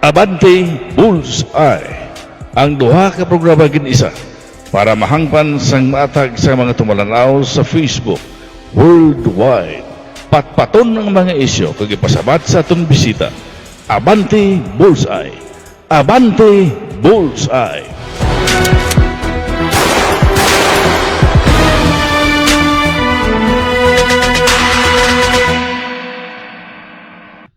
Abante Bullseye. Ang duha ka programa gin-isa para mahangpan sang matag sa mga tumalanaw sa Facebook worldwide. Patpaton ng mga isyo kag ipasabat sa atong bisita. Abante Bullseye. Abante Bullseye.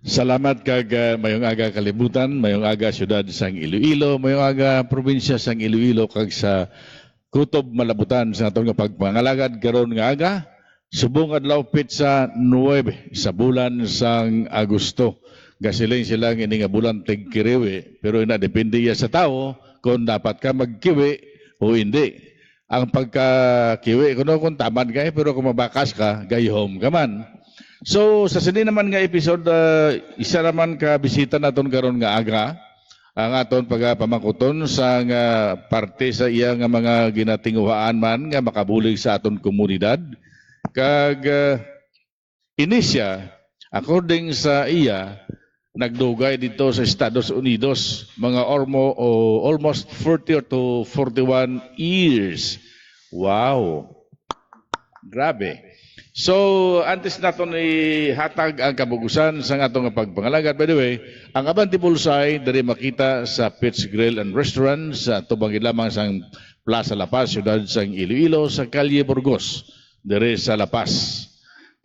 Salamat kag mayong aga kalibutan, mayong aga syudad sang Iloilo, mayong aga probinsya sang Iloilo kag sa kutob malabutan sa atong pagpangalagad karon nga aga subong adlaw pitsa 9 sa bulan sang Agosto. Gasilin silang ini nga bulan tigkiriwi pero ina depende ya sa tao kung dapat ka magkiwi o hindi. Ang pagkakiwi kuno kung tamad ka pero kung mabakas ka gayhom ka man. So sa sini naman nga episode isa naman ka bisita naton karon nga aga ang aton pagapamakuton sa nga parte sa iya nga mga ginatinguhaan man nga makabulig sa aton komunidad kag inisya according sa iya nagdugay dito sa Estados Unidos mga almost 40 to 41 years. Wow. Grabe. So, antes naton ihatag ang kabugusan sa atong pagpangalagad. By the way, ang Abante Bullseye diri makita sa Pitts Grill and Restaurant sa tubang lamang sa Plaza La Paz, siyudad sang Iloilo sa Calle Burgos, diri sa La Paz.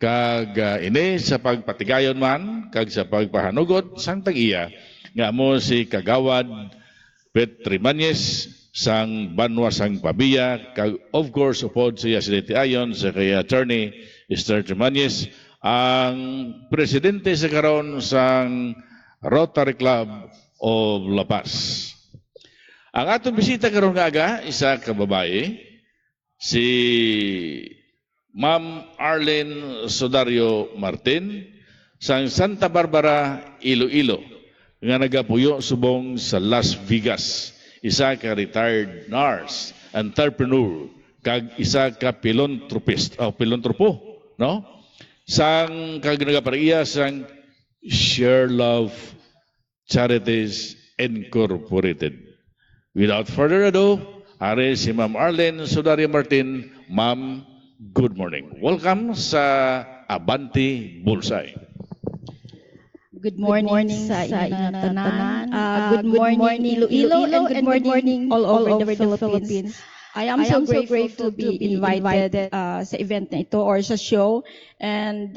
Kag ini sa pagpatigayon man, kag sa pagpahanugot sang tag-iya nga mo si Kagawad Petrimanes sang Banwa sang Pabia, kag of course upod siya si ayon sa kay attorney Esther Trimanes, ang presidente sa karon sang Rotary Club of La Paz. Ang atong bisita karon nga aga, isa ka babae, si Ma'am Arlene Sodario Martin sang Santa Barbara, Iloilo, nga nagapuyo subong sa Las Vegas. Isa ka retired nurse, entrepreneur, kag isa ka philanthropist, philanthropo, no? Sang kag nagapariya sang Share Love Charities Incorporated. Without further ado, are si Ma'am Arlene Sodario Martin. Ma'am, good morning. Welcome sa Abante Bullseye. Good morning sa inyong tanan. Good morning Iloilo and good morning all over the Philippines. I am so grateful to be invited sa event na ito or sa show, and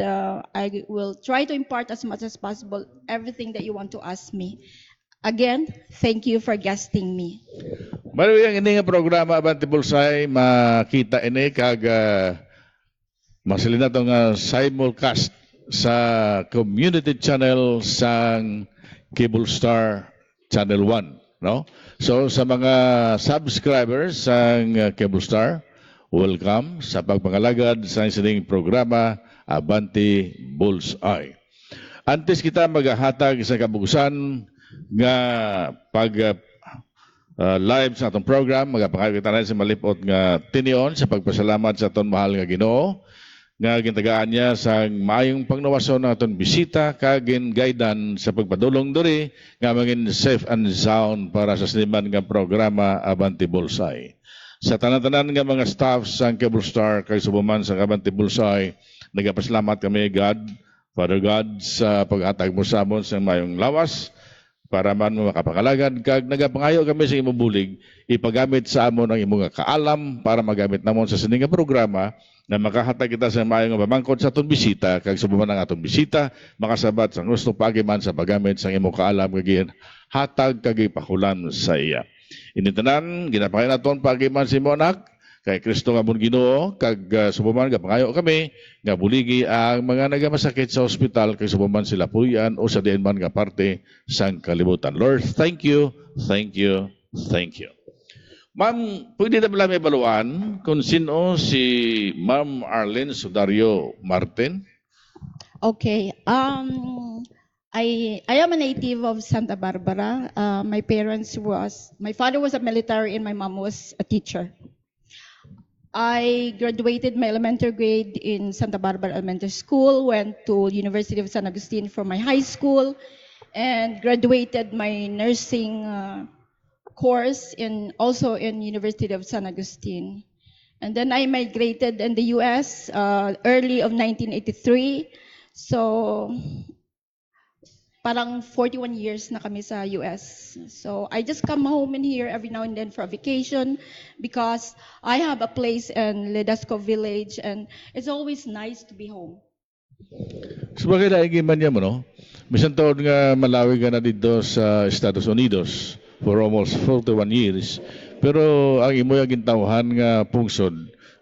I will try to impart as much as possible everything that you want to ask me. Again, thank you for guesting me. Maraming ang ini nga programa Abante Bullseye makita ini kag masalin na itong simulcast sa community channel sang Cable Star Channel 1, no? So sa mga subscribers sang Cable Star, welcome sa pagpangalagad sa sining programa Abante Bullseye. Antes kita maghahatag sa kabugusan nga pag live sa atong program, magapangayag kita na sa malipot nga tinion sa pagpasalamat sa aton mahal nga Ginoo nga gintagaan niya sa maayong pangnawason ng aton bisita kag gaidan sa pagpadulong diri nga mangin safe and sound para sa siniman nga programa Abante Bullseye. Sa tanan-tanan nga mga staff sa Cable Star kay subuman sa Abante Bullseye, nagapasalamat kami God, Father God sa paghatag mo sa amon sa mayong lawas para man makapangalagad kag nagapangayo kami sa imong bulig ipagamit sa amon ang imong kaalam para magamit namon sa sining nga programa na makahatag kita sa maayong pamangkot sa atong bisita kag subuman ang atong bisita makasabat sa gusto pagiman sa paggamit sa imong kaalam kag hatag kag ipakulan sa iya. Initanan ginapangay naton pagiman si mo anak kay Kristo nga amon Ginoo kag subuman gapangayo kami nga buligi ang mga nagamasakit sa ospital kay subuman sila puyan o sa diin man nga parte sang kalibutan. Lord, thank you, thank you, thank you. Ma'am, pwede na pala may baluan kung sino si Ma'am Arlene Sodario Martin? Okay. I am a native of Santa Barbara. My father was a military and my mom was a teacher. I graduated my elementary grade in Santa Barbara Elementary School, went to University of San Agustin for my high school, and graduated my nursing course also in University of San Agustin. And then I migrated in the US early of 1983. So parang 41 years na kami sa US. So I just come home in here every now and then for a vacation because I have a place in Ledesco Village and it's always nice to be home. Sabagay laing man niya mo, no? Bisan taon nga malawi ka na dito sa Estados Unidos for almost 41 years. Pero ang imo yung gintawhan nga pungsod,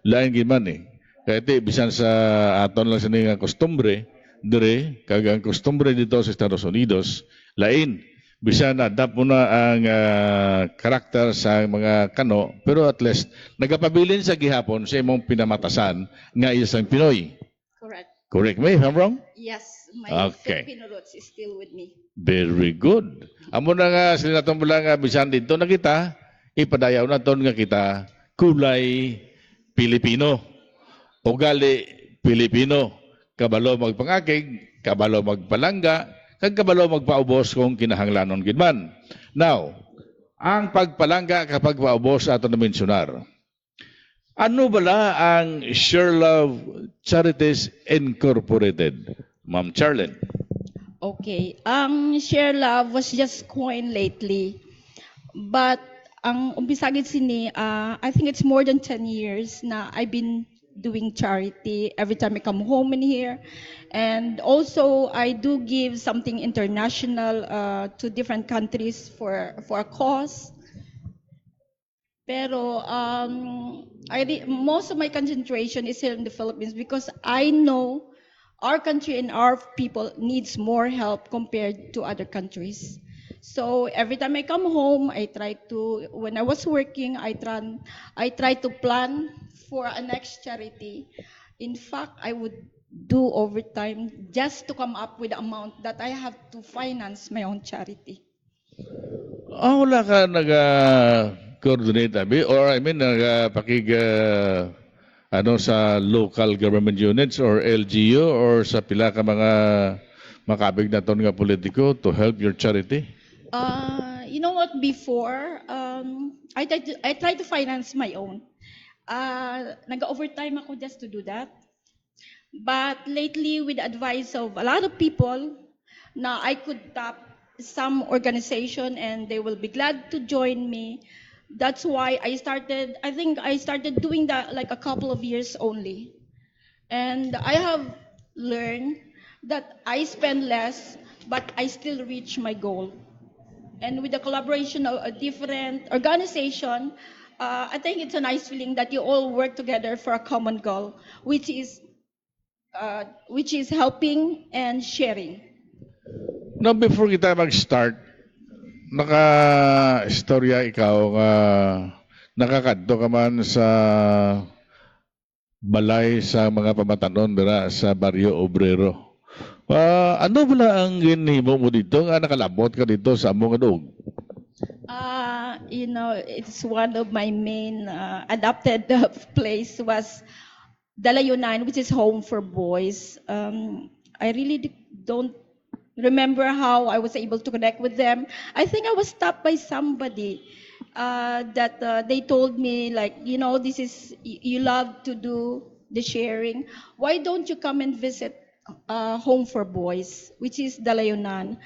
laing giman eh. Kaya iti, bisan sa aton lang sa nga kostumbre, dire, kag ang kostumbre dito sa Estados Unidos, lain. Bisan adapt mo na ang karakter sa mga kano, pero at least, nagapabilin sa gihapon sa imong pinamatasan nga isang Pinoy. Correct. Correct me if I'm wrong? Yes, my Okay. Filipino roots is still with me. Very good. Amo na nga sila natong mula nga bisan dito na kita, ipadayaw na ton nga kita kulay Pilipino. Ugali Pilipino. Kabalo magpangakig, kabalo magpalangga, kag kabalo magpaubos kung kinahanglanon gid man. Now, ang pagpalangga kapag paubos ato na mensionar. Ano bala ang Share Love Charities Incorporated? Ma'am Charlene. Okay. Ang Share Love was just coined lately. But ang umpisa gid sini, I think it's more than 10 years na I've been doing charity every time I come home in here. And also, I do give something international to different countries for a cause. Pero most of my concentration is here in the Philippines because I know our country and our people needs more help compared to other countries. So every time I come home, when I was working, I try to plan for a next charity. In fact, I would do overtime just to come up with the amount that I have to finance my own charity. Wala ka nag-coordinate, abi? Or I mean, nagpakig sa local government units or LGU or sa pila ka mga makabig na ton nga politiko to help your charity? You know what? Before, I try to finance my own. Nag-overtime ako just to do that. But lately, with the advice of a lot of people, na I could tap some organization and they will be glad to join me. That's why I think I started doing that like a couple of years only. And I have learned that I spend less, but I still reach my goal. And with the collaboration of a different organization, I think it's a nice feeling that you all work together for a common goal, which is helping and sharing. Now, before kita mag-start, naka-istorya ikaw nga nakakadto ka man sa balay sa mga pamatanon dira sa Barrio Obrero. Ano bala ang ginhimo mo dito nga nakalabot ka dito sa among adog? It's one of my main adopted place was Dalayunan, which is home for boys. I really don't remember how I was able to connect with them. I think I was stopped by somebody that they told me, like, you love to do the sharing. Why don't you come and visit Home for Boys, which is Dalayunan?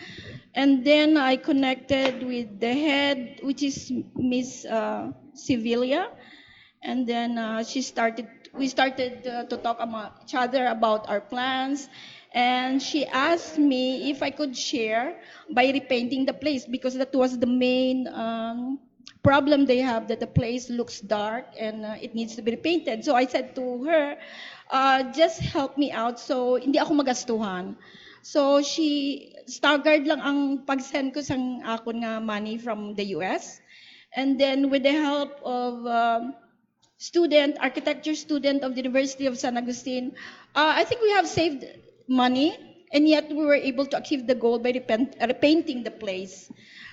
And then I connected with the head, which is Miss Sevilla. And then we started to talk about each other about our plans. And she asked me if I could share by repainting the place because that was the main problem they have, that the place looks dark and it needs to be repainted. So I said to her, just help me out so hindi ako magastuhan. So she staggered lang ang pag-send ko sang akon nga money from the US. And then with the help of architecture student of the University of San Agustin, I think we have saved money, and yet we were able to achieve the goal by repainting the place.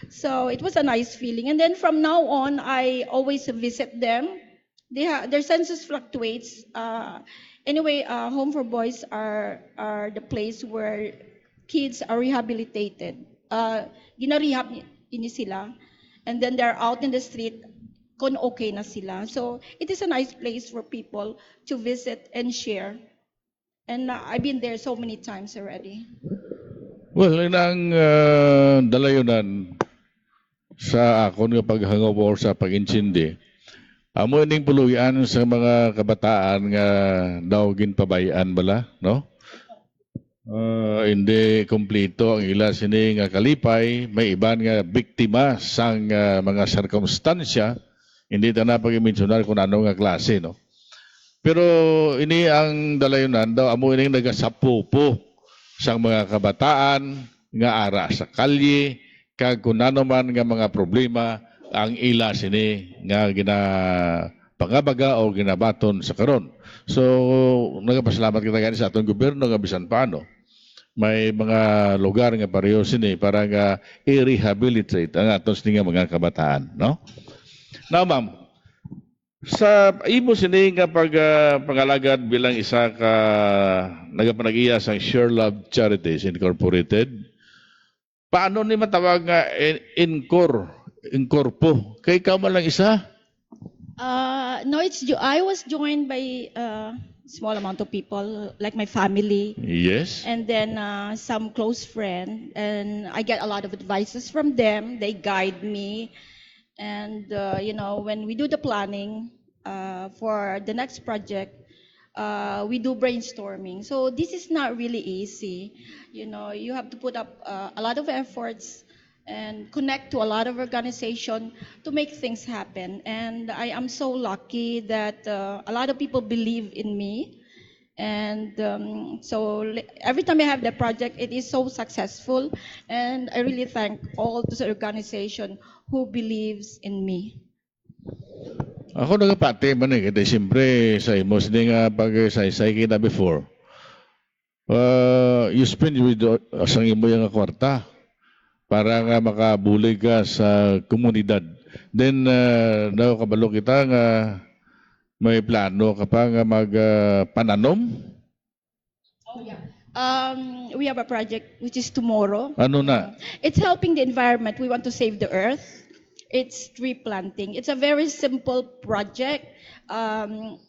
So it was a nice feeling. And then from now on, I always visit them. Their census fluctuates. Anyway, Home for Boys are the place where kids are rehabilitated. ginarehab ini sila, and then they're out in the street kung okay na sila. So it is a nice place for people to visit and share. And I've been there so many times already. Well, inang dalayunan sa akon nga paghangover sa pag-insindi. Amo ining puluyan sa mga kabataan nga daw ginpabayaan bala, no? Hindi kompleto ang ila sini nga kalipay, may iban nga biktima sang mga sirkumstansya, hindi ta na pag-mensionar kung ano nga klase, no? Pero ini ang dalayunan daw amo ining nagasapupo sang mga kabataan nga ara sa kalye kag kung ano man nga mga problema ang ila sini nga pangabaga o ginabaton sa karon. So nagapasalamat kita gani sa atong gobyerno nga bisan paano may mga lugar nga pareho sini para nga i-rehabilitate ang aton sini nga mga kabataan, no? Now ma'am, sa imo sini nga pangalagad bilang isa ka nagapanag-iya sa Share Love Charities Incorporated, paano ni matawag nga incorpo? Kay ka man lang isa? No, I was joined by small amount of people, like my family, Yes. and then some close friend, and I get a lot of advices from them. They guide me, and when we do the planning for the next project, we do brainstorming. So this is not really easy. You have to put up a lot of efforts and connect to a lot of organization to make things happen. And I am so lucky that a lot of people believe in me. And every time I have the project, it is so successful. And I really thank all this organization who believes in me. Ako nagapati man kasi siyempre sa imo sini nga pag-saysay kita before. You spend with sang imo yung kwarta para nga makabulig ka sa komunidad. Then daw kabalo kita nga may plano ka pa nga magpananom. We have a project which is tomorrow. Ano na? It's helping the environment. We want to save the earth. It's tree planting. It's a very simple project.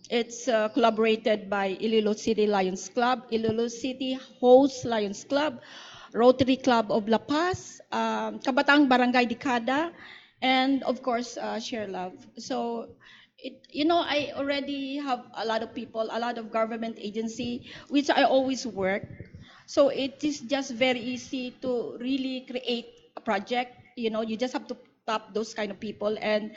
It's collaborated by Iloilo City Lions Club, Iloilo City Host Lions Club, Rotary Club of La Paz, Kabatang Barangay Dikada, and of course, Share Love. So, I already have a lot of people, a lot of government agency, which I always work. So it is just very easy to really create a project. You just have to tap those kind of people, and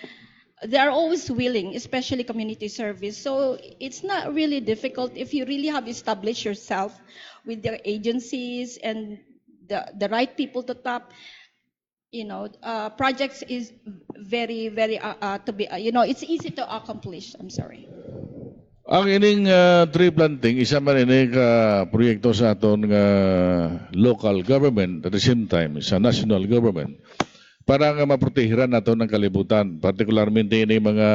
they are always willing, especially community service. So it's not really difficult if you really have established yourself with their agencies and the right people to tap. Projects is very, very to be. It's easy to accomplish. I'm sorry. Ang ining tree planting, isa man ini ka proyekto sa aton nga local government at the same time sa national government para nga maprotehiran nato ng kalibutan, partikularmente ini mga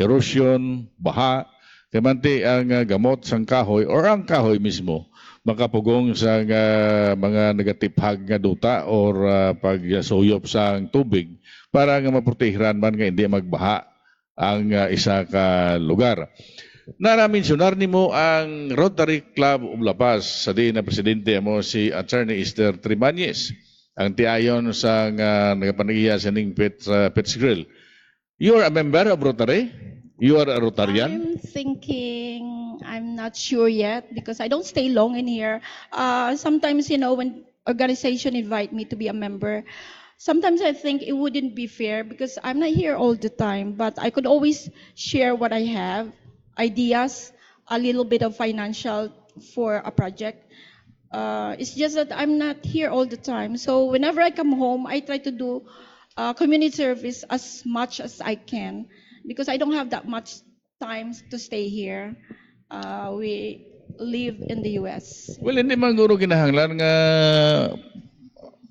erosion, baha, kamanti ang gamot sang kahoy or ang kahoy mismo makapugong sa mga negatiphag nga duta or pagsuyop sa tubig para nga maprotehiran man nga hindi magbaha ang isa ka lugar. Mensionar nimo ang Rotary Club of La Paz sa di na presidente mo si Attorney Esther Trimañez, ang tiayon sa nagapanagiya sa ning Pets Grill. You are a member of Rotary? You are a Rotarian? I'm not sure yet because I don't stay long in here. Sometimes, when organization invite me to be a member, sometimes I think it wouldn't be fair because I'm not here all the time, but I could always share what I have, ideas, a little bit of financial for a project. It's just that I'm not here all the time. So whenever I come home, I try to do community service as much as I can because I don't have that much time to stay here. We live in the US. Well, hindi man guro kinahanglan nga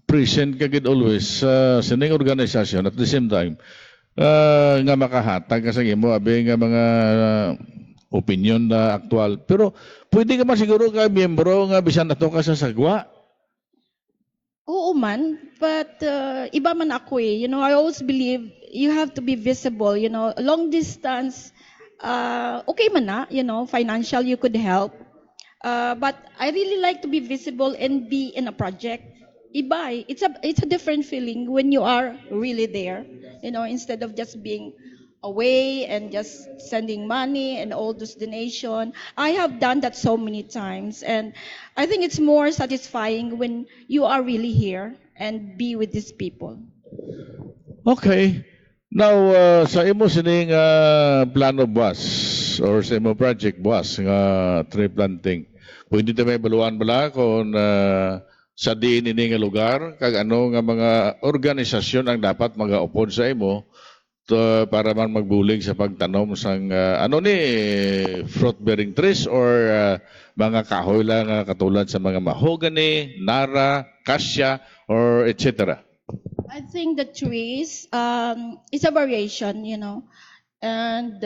present ka gid always sa sining organisasyon at the same time nga makahatag ka sa imo abi nga mga opinion na aktual. Pero pwede ka man siguro ka miyembro nga bisan nato ka sa sagwa. Oo man, but iba man ako eh. You know, I always believe you have to be visible. You know, long distance, okay man na, you know, financial you could help. But I really like to be visible and be in a project. Iba, eh. It's a different feeling when you are really there. You know, instead of just being away and just sending money and all those donation. I have done that so many times, and I think it's more satisfying when you are really here and be with these people. Okay. Now, sa imo sining plano bus or sa imo project bus nga tree planting, pwede ta may baluan bala kung sa diin ini nga lugar kag ano nga mga organisasyon ang dapat magaupod sa imo para man magbulig sa pagtanom sang ano ni fruit bearing trees or mga kahoy lang katulad sa mga mahogany, nara, kasya or etc. I think the trees is a variation, you know, and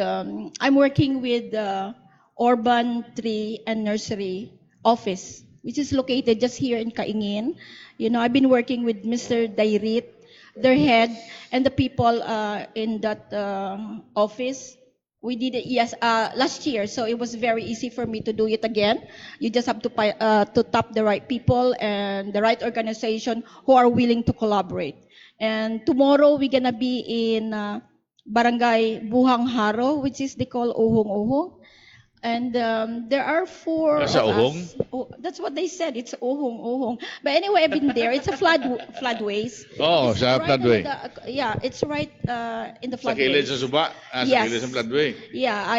I'm working with the Urban Tree and Nursery Office, which is located just here in Kaingin. You know, I've been working with Mr. Dairit, their head, and the people in that office. We did it last year, so it was very easy for me to do it again. You just have to tap the right people and the right organization who are willing to collaborate. And tomorrow we're gonna be in Barangay Buhang Haro, which is they call Uhong Uhong. And there are four Sa of Uhong? us. Oh, that's what they said. It's Uhong Uhong. But anyway, I've been there. It's a floodways. Oh, It's sa right floodway. on yeah, it's right in the Sa kilid floodways. sa suba, sa Yes. kilid sa floodway. Yeah,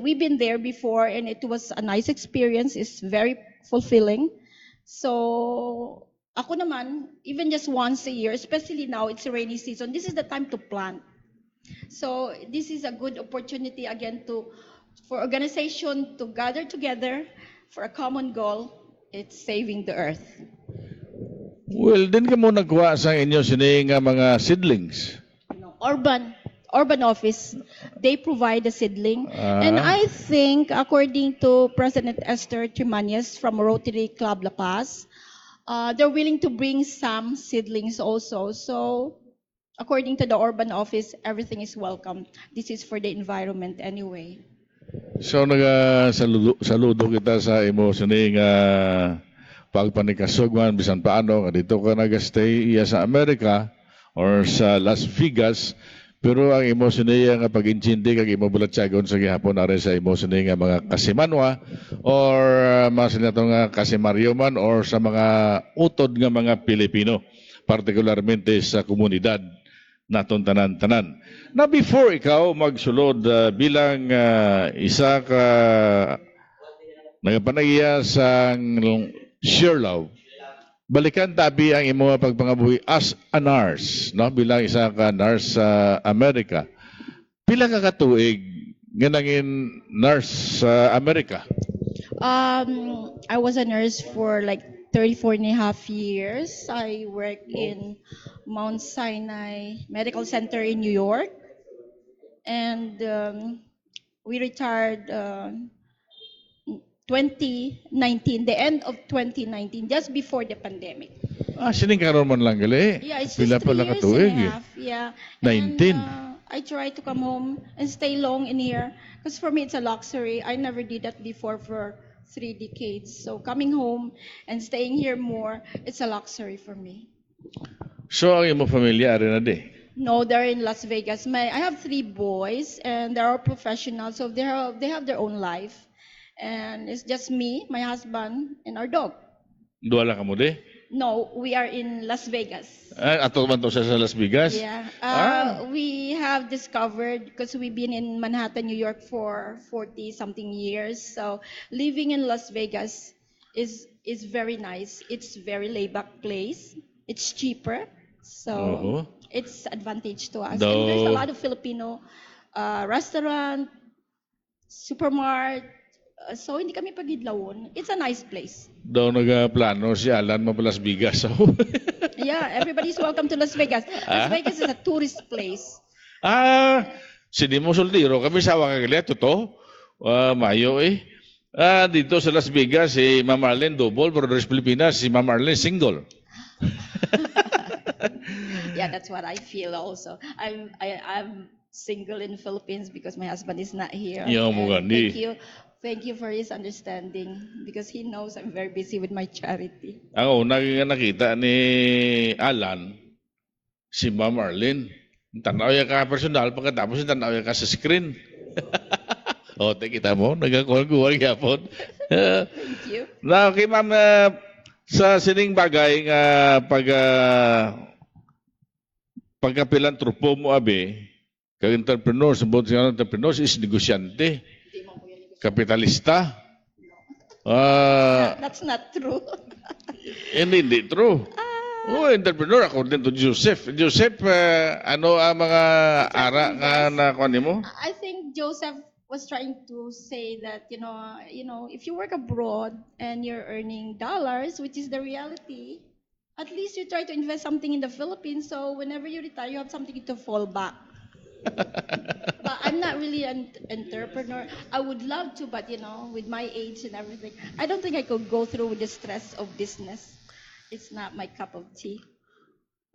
we've been there before, and it was a nice experience. It's very fulfilling. So, ako naman, even just once a year, especially now, it's a rainy season, this is the time to plant. So, this is a good opportunity again for organization to gather together for a common goal. It's saving the earth. Well, din ka mo nagkuha sa inyo sini nga mga seedlings. You know, urban office, they provide a seedling. And I think, according to President Esther Trimanes from Rotary Club La Paz, they're willing to bring some seedlings also. So, according to the urban office, everything is welcome. This is for the environment anyway. So saludo kita sa imo sini nga pagpanikasog man bisan paano nga dito ka nagastay iya sa Amerika or sa Las Vegas pero ang imo sini nga pag-intindi kag imo bulatsagon sa gihapon are sa imo sini nga mga kasimanwa or mas nato nga kasimaryo man or sa mga utod nga mga Pilipino partikularmente sa komunidad naton tanan-tanan. Na before ikaw magsulod bilang isa ka nagapanagya sa Sherlaw, balikan tabi ang imo pagpangabuhi as a nurse, no? Bilang isa ka nurse sa Amerika. Pila ka katuig nga nangin nurse sa Amerika? I was a nurse for like 34 and a half years. I worked in Mount Sinai Medical Center in New York. And we retired 2019, the end of 2019, just before the pandemic. Sining karon man lang gali. Yeah, it's Pila just 3 pala years katuig. and a half. Yeah. 19. And, I try to come home and stay long in here because for me it's a luxury. I never did that before for 3 decades. So coming home and staying here more, it's a luxury for me. So ang imo pamilya ari na di. No, they're in Las Vegas. I have 3 boys, and they're all professionals, so they have their own life, and it's just me, my husband, and our dog. Duha lang kamo di. No, we are in Las Vegas. Ato man to sa Las Vegas. Yeah, Ah. we have discovered because we've been in Manhattan, New York for 40 something years. So living in Las Vegas is very nice. It's very laid back place. It's cheaper, so Oo. it's advantage to us. Though- And there's a lot of Filipino restaurant, supermart. So hindi kami pagidlawon. It's a nice place. Daw nagaplano si Alan mo Las Vegas. Yeah, everybody's welcome to Las Vegas. Las Vegas is a tourist place. Sini mo soldiro kami sa Wakagali to. Mayo eh. Dito sa Las Vegas si Ma'am Arlene double pero sa Pilipinas si Ma'am Arlene single. Yeah, that's what I feel also. I'm single in the Philippines because my husband is not here. Yung mo And gani. thank you for his understanding because he knows I'm very busy with my charity. Ang una nga nakita ni Alan, si Ma'am Arlene. Tanaw ya ka personal, pagkatapos tanaw ya ka sa screen. O, kita mo, nagkakuha-kuha yapon. Thank you. Na, okay ma'am, sa sining bagay nga pagkapilantropo mo abi, kag entrepreneur, sa buong entrepreneurs is negosyante, kapitalista. That's not true. Hindi true. Oh, entrepreneur according to Joseph. Joseph, ano ang mga ara nga nakuha mo? I think Joseph was trying to say that if you work abroad and you're earning dollars, which is the reality, at least you try to invest something in the Philippines. So whenever you retire, you have something to fall back. But I'm not really an entrepreneur. I would love to, but with my age and everything, I don't think I could go through with the stress of business. It's not my cup of tea.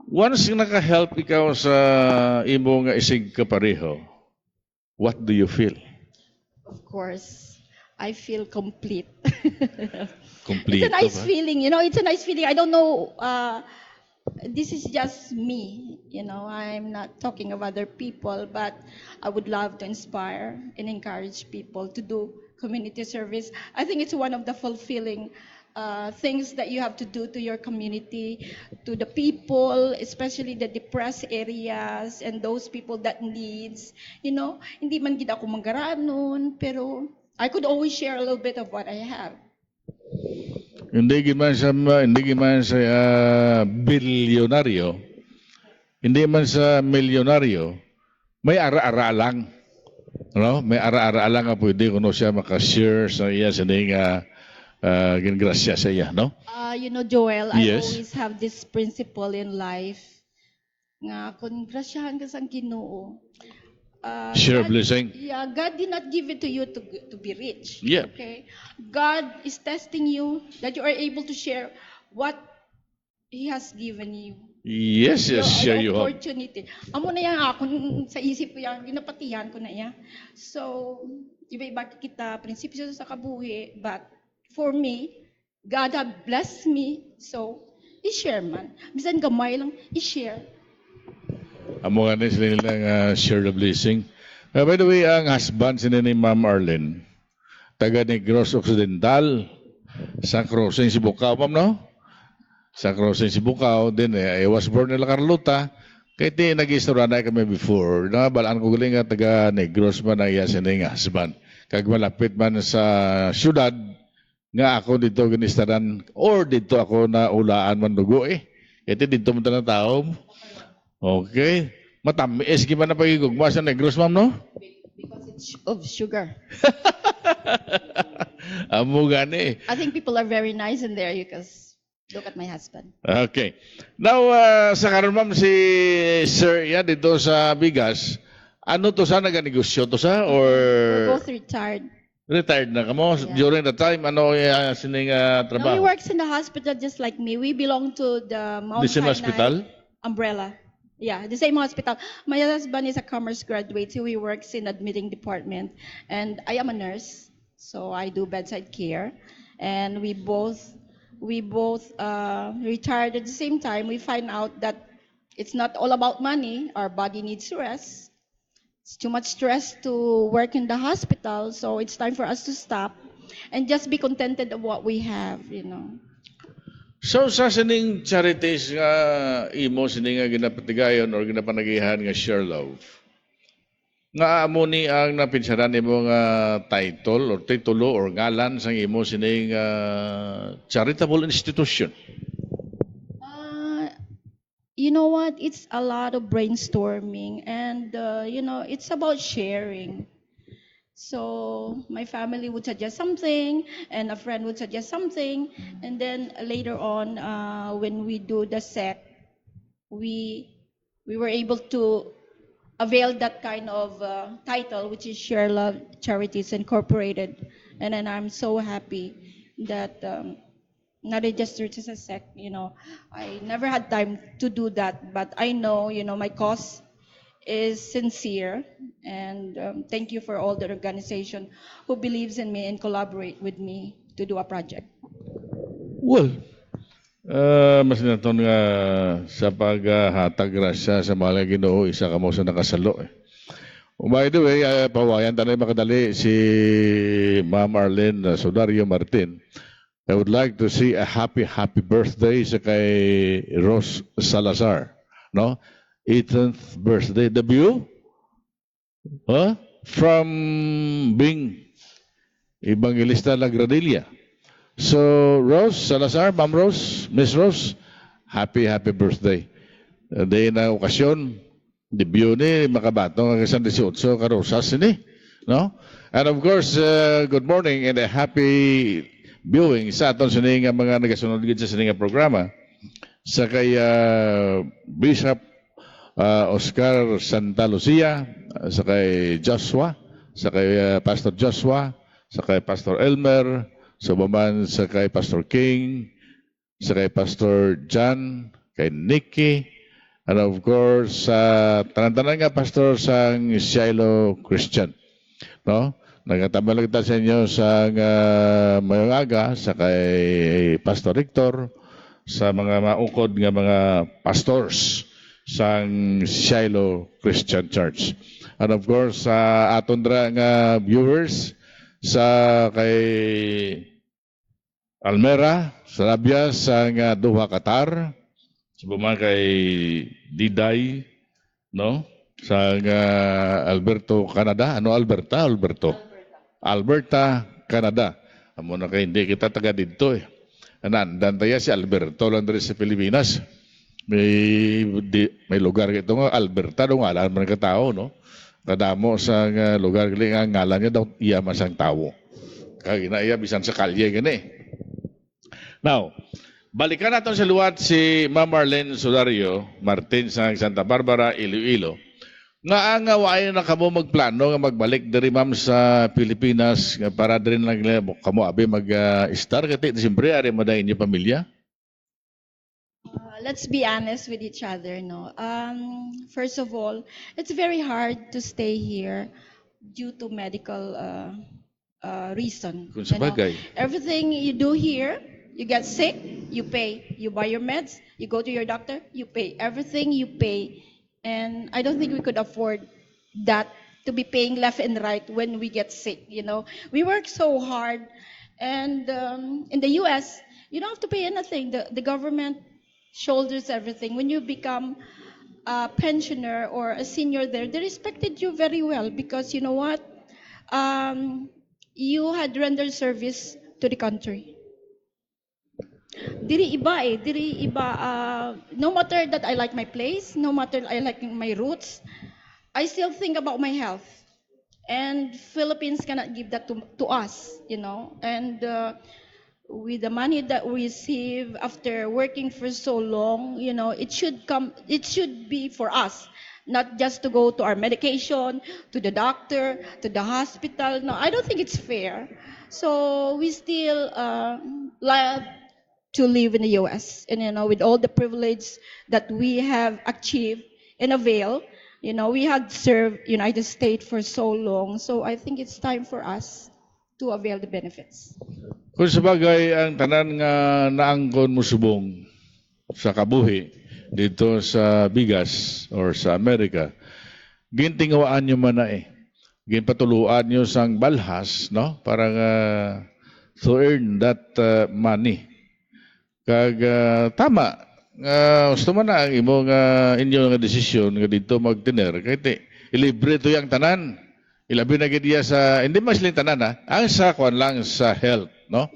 Once naka-help ikaw sa imo nga isig kapareho, what do you feel? Of course, I feel complete. Complete. It's a nice feeling, it's a nice feeling. I don't know, this is just me, I'm not talking of other people, but I would love to inspire and encourage people to do community service. I think it's one of the fulfilling things that you have to do to your community, to the people, especially the depressed areas and those people that needs. Hindi man gid ako manggaraan nun, pero I could always share a little bit of what I have. Hindi man sa bilyonaryo, hindi man sa milyonaryo, may ara-ara lang. No? May ara-ara lang nga pwede kuno siya makashare sa iya sa nga gingrasya sa iya, no? Joel, I Yes. always have this principle in life nga kung grasyahan ka sang Ginoo. Share God- blessing. Yeah, God did not give it to you to be rich. Yeah. Okay? God is testing you that you are able to share what He has given you. Yes, share you have. Opportunity. Amo na yan ako sa isip ko yan, ginapatihan ko na yan. So, iba-iba kita prinsipyo sa kabuhi, but for me, God have blessed me, so i-share man. Bisan gamay lang, i-share. Amo nga sila nilang share the blessing. By the way, ang husband sila ni Ma'am Arlene, taga Negros Occidental, sa Crossing Sibukaw, ma'am, no? Sa Crossing Sibukaw, din I was born in La Carlota, kaya ti nag-istorya na kami before. Balaan ko galing nga taga Negros man ang iya sila ng husband. Kag malapit man sa syudad, nga ako dito ganistaran, or dito ako na ulaan man dugo Ito dito mo na tao. Okay. Matamis gimana pagigugma sa Negros, ma'am, no? Because it's of sugar. Amo gani. I think people are very nice in there because look at my husband. Okay. Now, sa karon ma'am, si Sir yan dito sa bigas, ano to sa naganegosyo to sa or We're both retired. retired na kamo? Yeah. During the time, ano sining No, he trabaho? works in the hospital just like me. We belong to the Mount The same Sinai hospital? umbrella. Yeah, the same hospital. My husband is a commerce graduate, so he works in admitting department, and I am a nurse, so I do bedside care, and we both retired at the same time. We find out that it's not all about money. Our body needs rest. It's too much stress to work in the hospital, so it's time for us to stop and just be contented of what we have. So, sa sining charities nga imo sining nga ginapatigayon or ginapanagihan nga Share Love, nga amo ni ang napinsaran nimo nga title or titulo or ngalan sang imo sining charitable institution. You know what? It's a lot of brainstorming, and it's about sharing. So my family would suggest something, and a friend would suggest something, and then later on, when we do the set, we were able to avail that kind of title, which is Share Love Charities Incorporated, and then I'm so happy that not registered as a sect, I never had time to do that, but I know, my cause is sincere, and thank you for all the organization who believes in me and collaborate with me to do a project. Well, mas naton nga sa paghatag grasya sa mahal nga Ginoo isa ka mo sa nakasalo. By the way, pawayan tanay makadali si Ma'am Arlene Sodario Martin. I would like to see a happy birthday sa kay Rose Salazar, no? 18th birthday debut, huh? From Bing Evangelista La Gradilla. So, Rose Salazar, Ma'am Rose, Miss Rose, happy birthday. Day na okasyon, debut ni makabatong ang 18 karosas ni, no? And of course, good morning and a happy viewing sa aton sini nga mga nagasunod gid sa sini nga programa sa kay Bishop Oscar Santa Lucia, sa kay Joshua, sa kay Pastor Joshua, sa kay Pastor Elmer, sa baman sa kay Pastor King, sa kay Pastor John, kay Nikki, and of course sa tanan-tanan nga pastor sang Shiloh Christian, no? Nagatamal kita sa inyo sa mayong aga sa kay Pastor Victor, sa mga maukod nga mga pastors sang Shiloh Christian Church. And of course, sa aton dra nga viewers sa kay Almera, Sarabia, sa nga Doha, Qatar, sa mga kay Diday, no? Sa nga Alberto, Canada. Ano Alberta? Alberta, Canada. Amo na kay hindi kita taga dito eh. Nandan tayo si Alberto lang dito sa Pilipinas. May lugar ito nga Alberta do nga alam man ka tao, no? Kadamo sa lugar gali nga ngalan niya daw iya masang tao. Kaya iya bisan sa kalye gani. Now, balikan natin sa luwat si Ma'am Marlene Sodario Martin sa Santa Barbara, Iloilo. Nga ang awayan na kamo magplano nga magbalik diri ma'am sa Pilipinas nga para diri lang kamo abi mag-star kati Disyembre ari mo inyo pamilya. Let's be honest with each other, no? First of all, it's very hard to stay here due to medical reason. Kung sabagay. Everything you do here, you get sick, you pay. You buy your meds, you go to your doctor, you pay. Everything you pay. And I don't think we could afford that to be paying left and right when we get sick, We work so hard. And in the US, you don't have to pay anything. The government shoulders everything. When you become a pensioner or a senior there, they respected you very well because you know what? You had rendered service to the country. Diri iba. No matter that I like my place, no matter I like my roots, I still think about my health. And Philippines cannot give that to us, And with the money that we receive after working for so long, it should be for us, not just to go to our medication, to the doctor, to the hospital. No, I don't think it's fair. So we still like to live in the US, and with all the privilege that we have achieved and avail, we had served United States for so long. So I think it's time for us to avail the benefits. Kung sabagay ang tanan nga naangkon mo subong sa kabuhi dito sa bigas or sa Amerika, gintingawaan nyo man na ginpatuluan nyo sang balhas, no? Para to earn that money. Kag tama, gusto man na ang imong inyo nga desisyon nga dito magtiner, kaya ilibre to yung tanan. Ilabi na gid sa hindi mas tanan ang sa kwan lang sa health, no?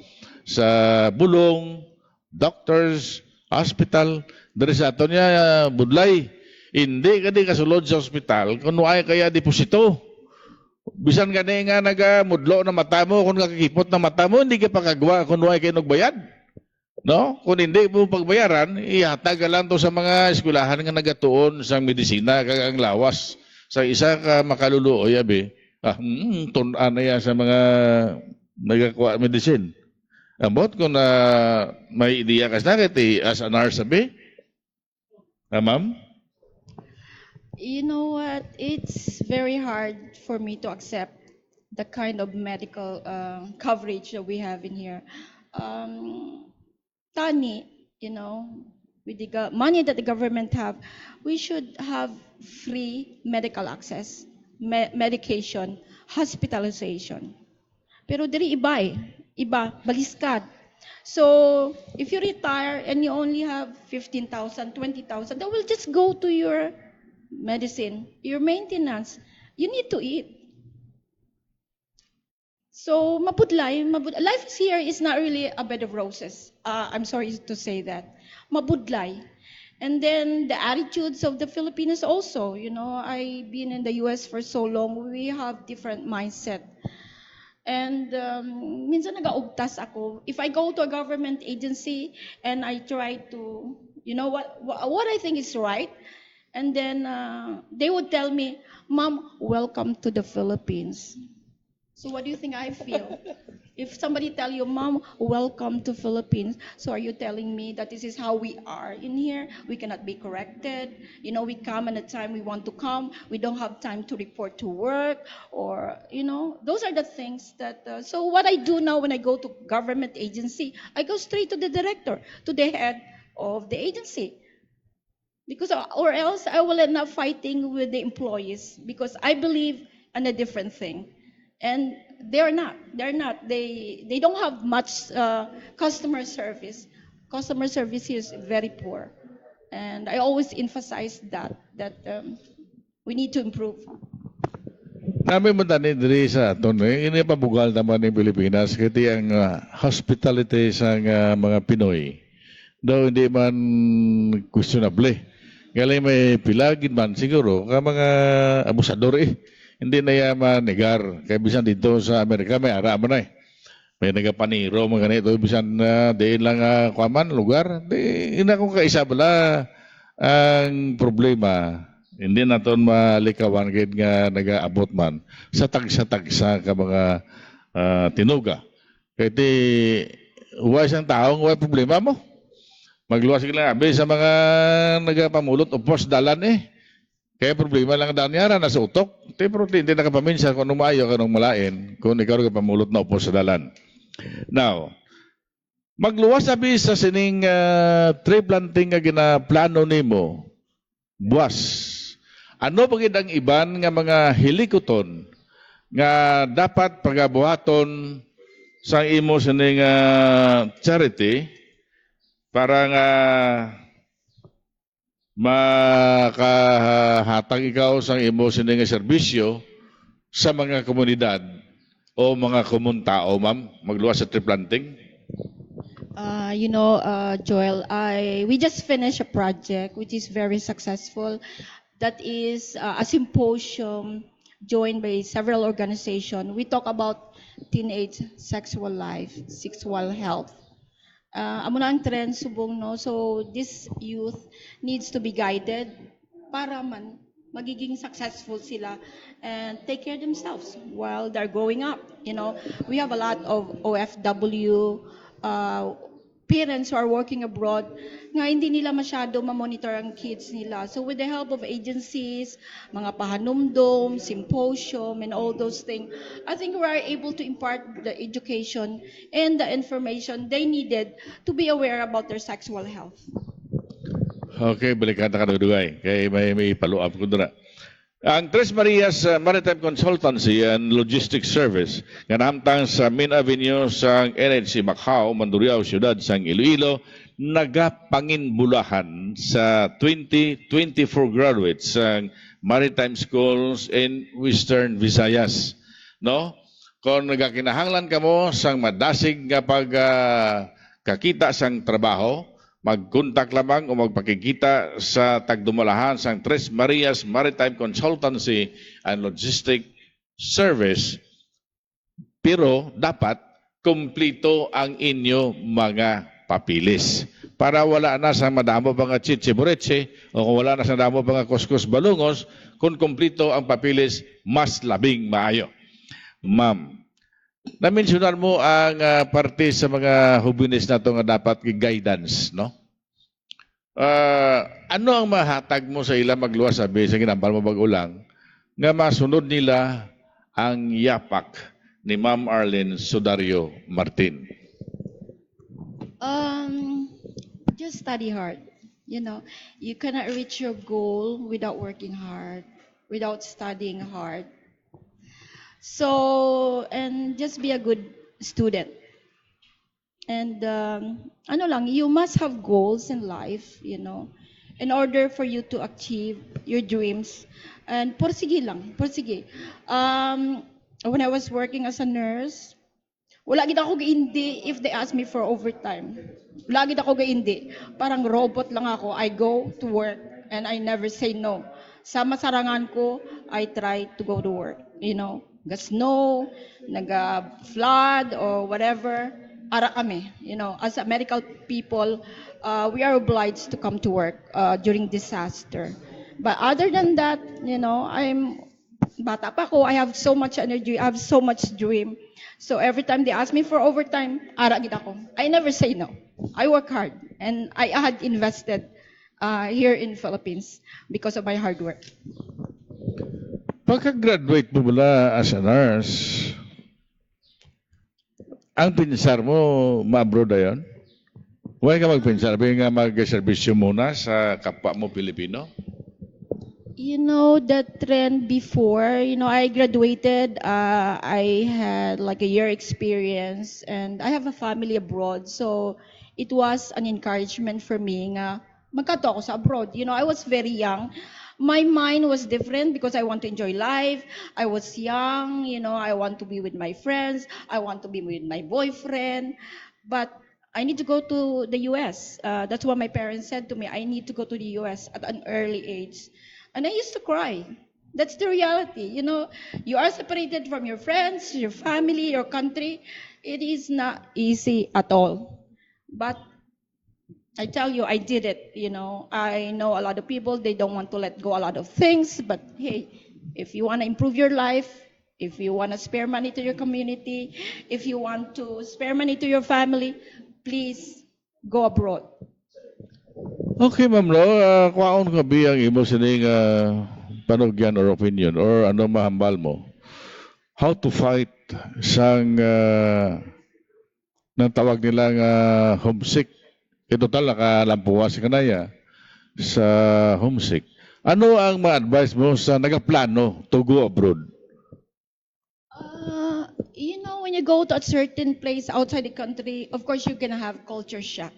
Sa bulong, doctors, hospital, diri sa aton niya budlay. Hindi kadi kasulod sa hospital kun ay kaya deposito. Bisan gani nga nagamudlo na mata mo kun kakikipot na mata mo hindi ka pakagwa kun ay kay nagbayad. No? Kung hindi mo pagbayaran, ihatag lang to sa mga eskwelahan nga nagatuon sa medisina kag ang lawas. Sa isa ka makaluluoy abi. Tunan na yan sa mga nagakuha medicine. Amot ko na may ideya ka sa as an sabi? Ma'am? You know what? It's very hard for me to accept the kind of medical coverage that we have in here. Tani, with the money that the government have, we should have free medical access, medication, hospitalization. Pero diri iba, baliskad. So, if you retire and you only have 15,000, 20,000, that will just go to your medicine, your maintenance. You need to eat. So, life here is not really a bed of roses. I'm sorry to say that. Mabudlay. And then the attitudes of the Filipinos also, I've been in the US for so long, we have different mindset. And minsan nagaugtas ako. If I go to a government agency and I try to, what I think is right, and then they would tell me, "Ma'am, welcome to the Philippines." So what do you think I feel? If somebody tell you, "Mom, welcome to Philippines," so are you telling me that this is how we are in here? We cannot be corrected. We come at a time we want to come. We don't have time to report to work, or those are the things that. So what I do now when I go to government agency, I go straight to the director, to the head of the agency. Because or else I will end up fighting with the employees because I believe in a different thing. And they're not. They don't have much customer service. Customer service here is very poor. And I always emphasize that we need to improve. Namin man tani diri sa aton ini pabugal naman ng Pilipinas kiti ang hospitality sa mga Pinoy. Daw hindi man questionable. Galing may pilagin man siguro ka mga abusador Hindi na yaman negar. Kaya bisan dito sa Amerika may ara mo na May nagapaniro mga ganito. Bisan diin lang kuaman lugar. Di ina kong kaisa bala ang problema. Hindi naton malikawan kahit nga nagaabot man sa tagsa-tagsa ka mga tinuga. Kaya di huwag isang taong huwag problema mo. Magluwas sila abe sa mga nagapamulot o post dalan Kaya problema lang daan niya nasa utok. Pero hindi nakapaminsa kung anong maayo, kung anong malain, kung ikaw ka pamulot na upo sa dalan. Now, magluwas sabi sa sining tree planting nga ginaplano nimo, buwas. Ano pagid ang iban nga mga hilikoton nga dapat pagabuhaton sa imo sining charity para nga makahatag ikaw sa imo sining serbisyo sa mga komunidad o mga tao, ma'am, magluwas sa tree planting? Joel, we just finished a project which is very successful. That is a symposium joined by several organizations. We talk about teenage sexual life, sexual health. Amo na ang trend subong no. So this youth needs to be guided para man magiging successful sila and take care of themselves while they're growing up. We have a lot of OFW parents who are working abroad nga hindi nila masyado ma-monitor ang kids nila. So with the help of agencies, mga pahanumdom, symposium, and all those things, I think we are able to impart the education and the information they needed to be aware about their sexual health. Okay, balikan na ka dugay. Kaya may follow-up ko doon. Ang Tres Marias Maritime Consultancy and Logistics Service nga nahamtang sa Main Avenue sa NHC Macau, Mandurriao, Siyudad sang Iloilo, nagapanginbulahan sa 2024 graduates sa Maritime Schools in Western Visayas. No? Kung nagakinahanglan ka mo sang madasig nga kakita sang trabaho, mag-contact lamang o magpakikita sa tagdumalahan sa Tres Marias Maritime Consultancy and Logistic Service. Pero dapat kumplito ang inyo mga papilis. Para wala na sa madamo mga chichibureche o kung wala na sa madamo mga kuskus balungos, kung kumplito ang papilis, mas labing maayo. Ma'am, Na-mentionan mo ang parte sa mga hubinis na ito nga dapat guidance, no? Ano ang mahatag mo sa ila magluwas sabi sa ginambal mo bagulang nga masunod nila ang yapak ni Ma'am Arlene Sudario Martin? Just study hard. You know, you cannot reach your goal without working hard, without studying hard. So, and just be a good student. And ano lang, you must have goals in life, you know, in order for you to achieve your dreams. And pursige lang, pursige. When I was working as a nurse, wala gid ako gaindi if they ask me for overtime. Wala gid ako gaindi. Parang robot lang ako. I go to work and I never say no. Sa masarangan ko, I try to go to work. You know, snow, flood or whatever. Ara kami. You know, as a medical people, we are obliged to come to work during disaster. But other than that, you know, bata pa ko, I have so much energy, I have so much dream. So every time they ask me for overtime, ara gid ako. I never say no. I work hard and I had invested here in Philippines because of my hard work. Pagka-graduate mo mula as a nurse, ang pinsar mo, ma-abroad na yun? Huwag ka magpinsar, sabi nga mag-servisyo muna sa kapwa mo Pilipino? You know, the trend before, you know, I graduated, I had like a year experience and I have a family abroad. So it was an encouragement for me nga magkato ako sa abroad. You know, I was very young. My mind was different because I want to enjoy life. I was young, you know, I want to be with my friends. I want to be with my boyfriend. But I need to go to the US. That's what my parents said to me. I need to go to the US at an early age. And I used to cry. That's the reality. You know, you are separated from your friends, your family, your country. It is not easy at all. But I tell you, I did it. You know, I know a lot of people, they don't want to let go a lot of things. But hey, if you want to improve your life, if you want to spare money to your community, if you want to spare money to your family, please go abroad. Okay, Ma'am Lo, kwaon ka biyang imo sining panugyan or opinion or ano mahambal mo? How to fight sang nang tawag nilang homesick? Ito talaga lampuwa si kanaya sa homesick. Ano ang ma-advise mo sa nagaplano to go abroad? You know, when you go to a certain place outside the country, of course you're gonna have culture shock.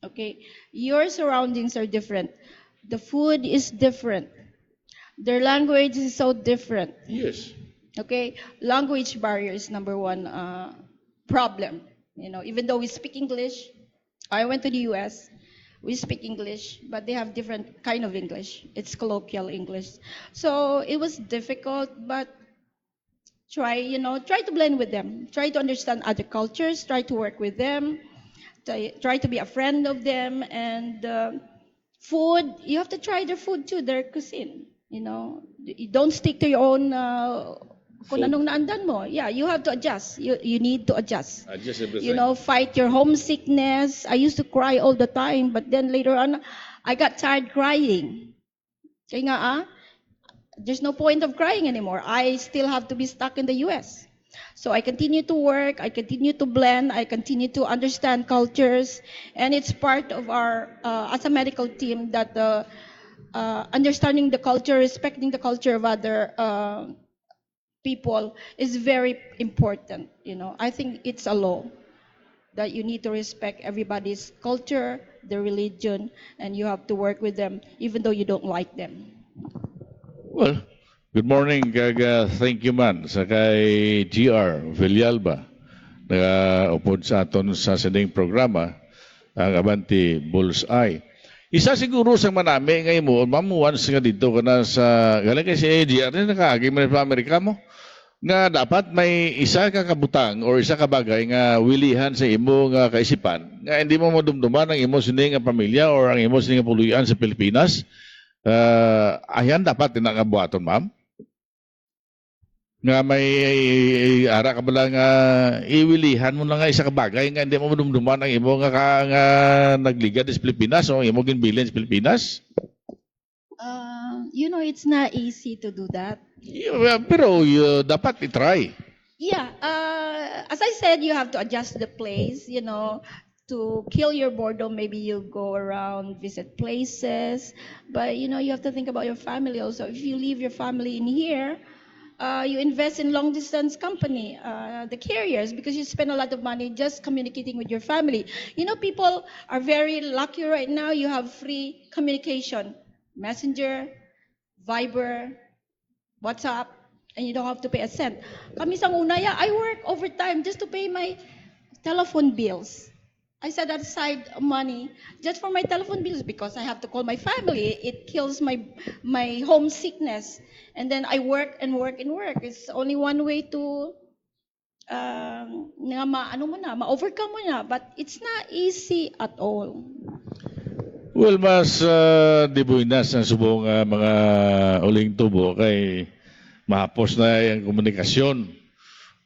Okay, your surroundings are different. The food is different. Their language is so different. Yes. Okay, language barrier is number one problem. You know, even though we speak English, I went to the US. We speak English, but they have different kind of English. It's colloquial English, so it was difficult. But try to blend with them. Try to understand other cultures. Try to work with them. Try to be a friend of them. And food, you have to try their food too, their cuisine. You know, you don't stick to your own kung anong naandan mo. Yeah, you have to adjust. You need to adjust. Adjust everything. You know, fight your homesickness. I used to cry all the time, but then later on, I got tired crying. Kaya nga there's no point of crying anymore. I still have to be stuck in the US. So I continue to work, I continue to blend, I continue to understand cultures, and it's part of our, as a medical team, that understanding the culture, respecting the culture of other people is very important. You know, I think it's a law that you need to respect everybody's culture, their religion, and you have to work with them even though you don't like them. Well, good morning, thank you man sa kay GR Villalba nag-upod sa aton sa sining programa ang Abante Bullseye. Isa siguro sa manami ngayon mo, mamuans nga dito ka na sa galing kay si GR na nakaagi man sa Amerika mo nga dapat may isa ka kabutang or isa ka bagay nga wilihan sa imo nga kaisipan nga hindi mo madumduman ang imo sining nga pamilya or ang imo sining nga puluyan sa Pilipinas. Ayan dapat tinangabuhaton, ma'am? nga may ara ka bala nga iwilihan mo na nga isa ka bagay nga hindi mo madumduman ang imo nga nagligad sa Pilipinas o imo ginbilin sa Pilipinas. It's not easy to do that. Pero dapat i-try. Yeah, as I said, you have to adjust the place, to kill your boredom. Maybe you go around, visit places, but you have to think about your family also. If you leave your family in here, you invest in long distance company, the carriers, because you spend a lot of money just communicating with your family. People are very lucky right now. You have free communication, Messenger, Viber, WhatsApp, and you don't have to pay a cent. Kami sa una, I work overtime just to pay my telephone bills. I set aside money just for my telephone bills because I have to call my family. It kills my homesickness. And then I work and work and work. It's only one way to ma-overcome mo na. But it's not easy at all. Well, mas dibuinas ang subong mga uling tubo kay mahapos na yung komunikasyon.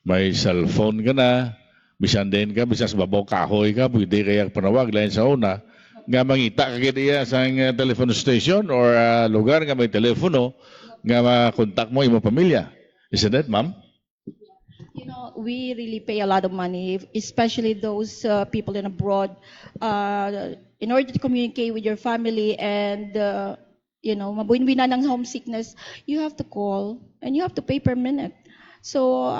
May cellphone ka na, bisan din ka, bisan sa babaw kahoy ka, pwede kaya panawag lain sa una. Nga mangita ka kaya sa telephone station or lugar nga may telepono, nga makontak mo yung pamilya. Isn't that, ma'am? We really pay a lot of money, especially those people in abroad, in order to communicate with your family and, mabuin-binan ng homesickness, you have to call and you have to pay per minute. So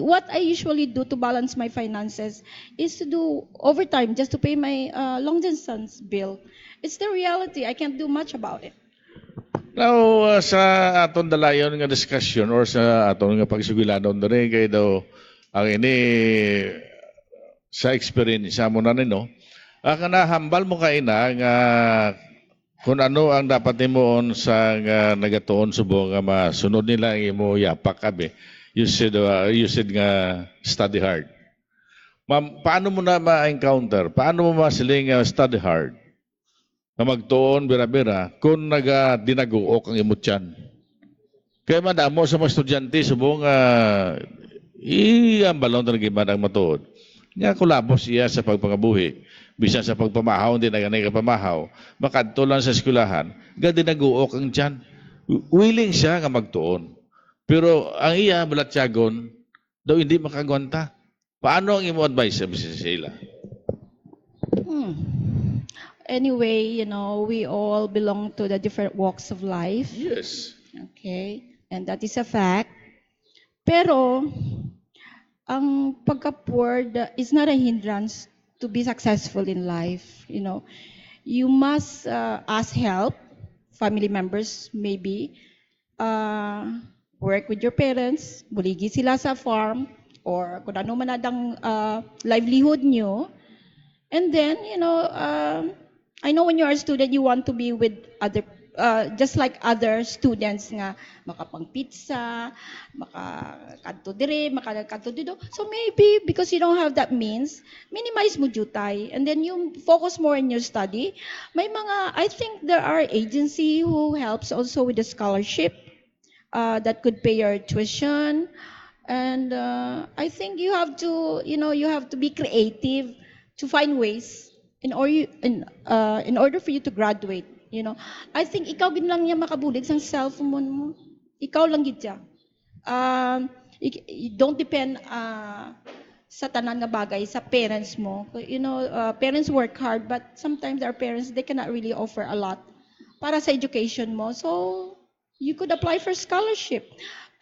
what I usually do to balance my finances is to do overtime just to pay my long distance bill. It's the reality. I can't do much about it. Now, sa aton dalayon nga discussion or sa aton nga pagsiguladon diri kay daw ang ini sa experience mo na nino, kana hambal mo kay na nga kung ano ang dapat nimoon sa nagatuon subong nga masunod nila ang imo yapak abi. You said nga study hard. Ma'am, paano mo na ma-encounter? Paano mo masiling study hard? Na magtuon bira-bira kung dinaguok ang imong tiyan. Kaya madamo sa mga estudyante subong ang balon na nagiman ang matuod. Nga kulabos iya sa pagpangabuhi. Bisa sa pagpamahaw, hindi na ganay kapamahaw. Makadto lang sa eskwelahan, dinaguok ang tiyan. Willing siya nga magtuon. Pero ang iya balatyagon, daw hindi makagwanta. Paano ang imo advice sa sila? Anyway, we all belong to the different walks of life. Yes. Okay? And that is a fact. Pero, ang pagka-poor is not a hindrance to be successful in life. You must ask help, family members maybe, work with your parents, buligi sila sa farm, or kung ano man adang livelihood nyo. And then, I know when you are a student, you want to be with other, just like other students nga, makapang pizza, makakadto dire, makakadto dito. So maybe because you don't have that means, minimize mo jutay. And then you focus more in your study. I think there are agency who helps also with the scholarship that could pay your tuition. And I think you have to be creative to find ways in order for you to graduate. I think ikaw gid lang niya makabulig sa cellphone mo. Ikaw lang gid siya. You don't depend sa tanan nga bagay sa parents mo. Parents work hard, but sometimes our parents, they cannot really offer a lot para sa education mo. So you could apply for scholarship.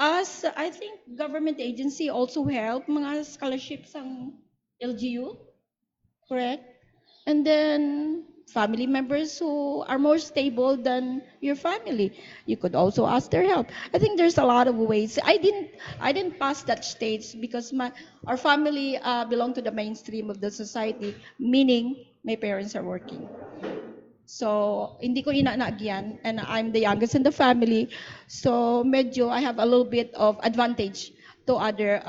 As I think government agency also help mga scholarships ang LGU, correct? And then family members who are more stable than your family, you could also ask their help. I think there's a lot of ways. I didn't pass that stage because our family belong to the mainstream of the society, meaning my parents are working. So, hindi ko inaagyan, and I'm the youngest in the family. So, medyo I have a little bit of advantage to other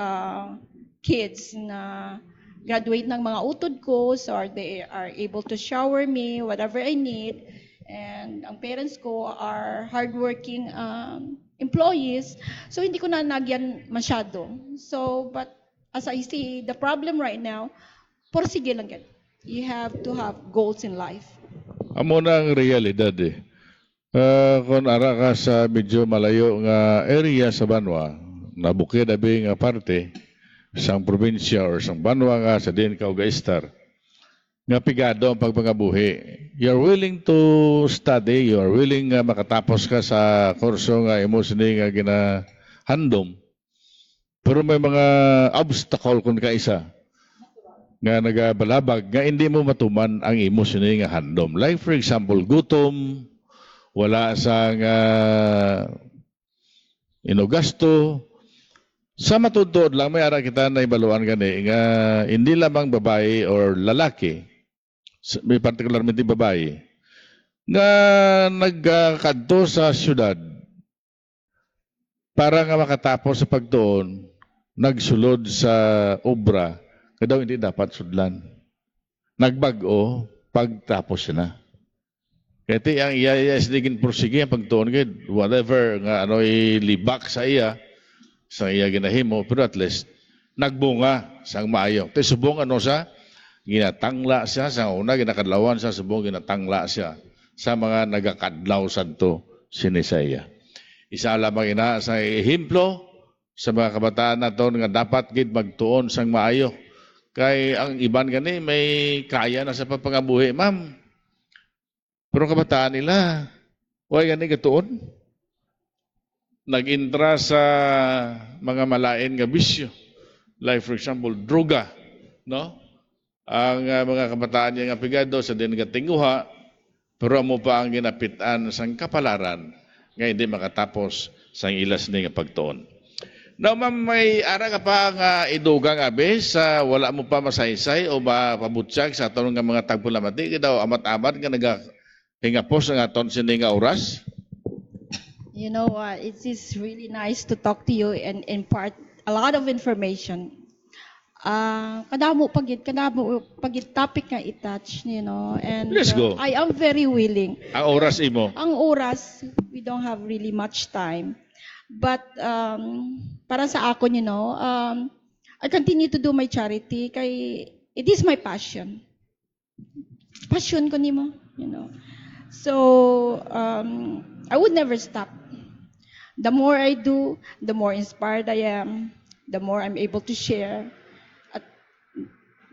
kids na graduate ng mga utod ko, so they are able to shower me whatever I need. And ang parents ko are hardworking employees. So hindi ko na nagyan masyado. So, but as I see, the problem right now, porsige lang yan. You have to have goals in life. Amo na ang realidad eh. Kung ara ka sa medyo malayo nga area sa Banwa, na bukid abi nga parte, isang probinsya or isang Banwa nga sa din ka Gaistar, nga pigado ang pagpangabuhi. You're willing to study, you're willing nga makatapos ka sa kurso nga imo sini nga ginahandom. Pero may mga obstacle kung kaisa nga nagabalabag nga hindi mo matuman ang imo sini nga handom. Like for example, gutom, wala sa nga inugasto. Sa matudtod lang may ara kita na ibaluan gani nga hindi lamang babae or lalaki, may particularmente babae, nga nagkadto sa syudad para nga makatapos sa pagtuon, nagsulod sa obra, nga daw hindi dapat sudlan. Nagbag-o, pagtapos na. Kaya ti ang iya isdigin pursige ang pagtuon gid, whatever nga ano ilibak sa iya ginahimo, pero at least nagbunga sang maayo. Ti subong ano sa ginatangla siya sa una ginakadlawan sa subong ginatangla siya sa mga nagakadlaw sadto sinisaya. Isa lamang ina sa ehemplo sa mga kabataan naton nga dapat gid magtuon sang maayo. Kay ang iban gani may kaya na sa papangabuhi, ma'am. Pero kabataan nila, way gani gatuon. Nag-intra sa mga malain nga bisyo. Like for example, droga, no? Ang mga kabataan niya nga pigado sa din nga tinguha, pero amo pa ang ginapitan sang kapalaran nga hindi makatapos sang ilas ni nga pagtuon. Now, ma'am, may ara ka pa nga idugang abe sa wala mo pa masaysay o mapabutyag sa aton nga mga tagpulamati daw amat-amat nga nagahingapos nga aton sini nga oras? You know, it is really nice to talk to you and impart a lot of information. Kadamo pagit topic nga i-touch, you know, and Let's go. I am very willing. Ang oras imo. Ang oras, we don't have really much time. But para sa ako, you know, I continue to do my charity kay it is my passion. Passion ko nimo, you know. So, I would never stop. The more I do, the more inspired I am, the more I'm able to share. At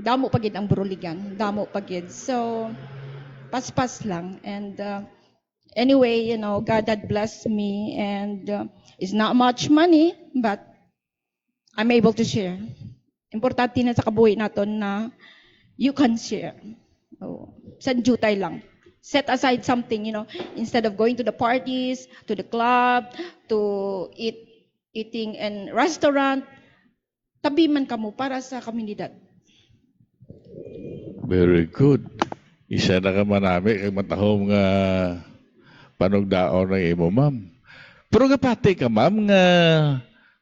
damo pagid ang buruligan, damo pagid. So, paspas lang. And anyway, you know, God had blessed me and it's not much money, but I'm able to share. Importante na sa kabuhi naton na you can share. Oh, sanjutay lang. Set aside something, you know, instead of going to the parties, to the club, to eating in restaurant, tabi man kamo para sa komunidad. Very good. Isa na ka manami kay matahom nga panugdaon ng imo, ma'am. Pero kapati ka, ma'am, nga